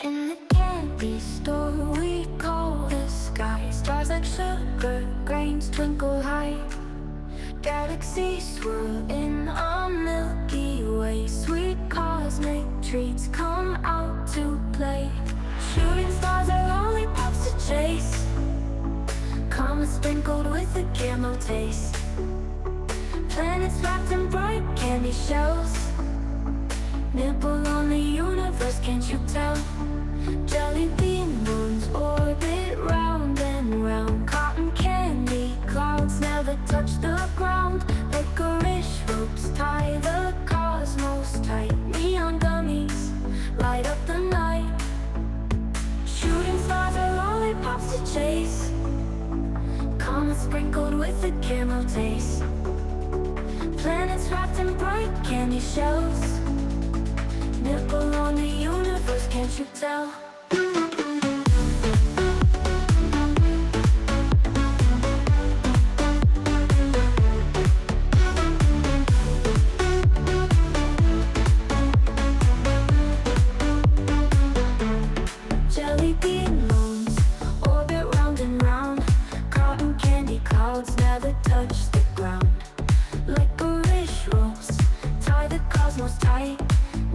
In the candy store we call the sky. Stars like sugar grains twinkle high. Galaxies swirl in a Milky Way. Sweet cosmic treats come out to play. Shooting stars are lollipops to chase. Comets sprinkled with a caramel taste. Planets wrapped in bright candy shells. Nibble on the universe, can't you tell? Jelly bean moons orbit round and round. Cotton candy clouds never touch the ground. Licorice ropes tie the cosmos tight. Neon gummies light up the night. Shooting stars are lollipops to chase. Comets sprinkled with a caramel taste. Planets wrapped in bright candy shells. Nibble on the universe, can't you tell? Jelly bean moons orbit round and round. Cotton candy clouds never touch the ground. Licorice ropes tie the cosmos tight.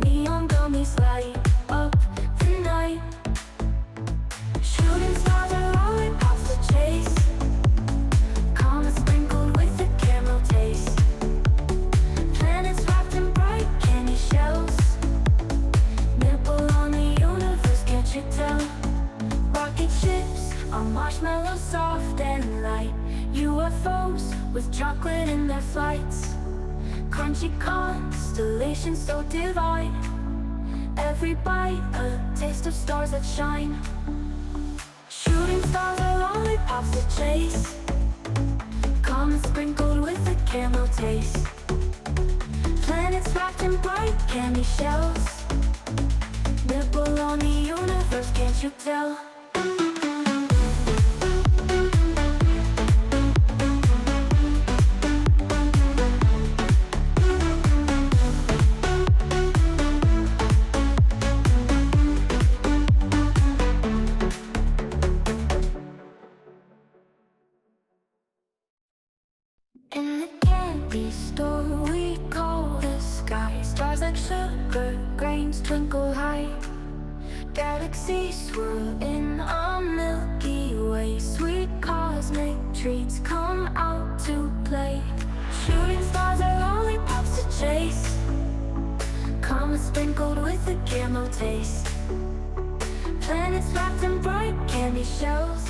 Neon gummies light up the night. Shooting stars are lollipops to chase. Comets sprinkled with a caramel taste. Planets wrapped in bright candy shells. Nibble on the universe, can't you tell? Rocket ships are marshmallows, soft and light. UFOs with chocolate in their flights. Crunchy constellations so divine. Every bite a taste of stars that shine. Shooting stars are lollipops to chase. Comets sprinkled with a caramel taste. Planets wrapped in bright candy shells. Nibble on the universe, can't you tell? In the candy store we call the sky. Stars like sugar grains twinkle high. Galaxies swirl in a Milky Way. Sweet cosmic treats come out to play. Shooting stars are lollipops to chase. Comets sprinkled with a caramel taste. Planets wrapped in bright candy shells.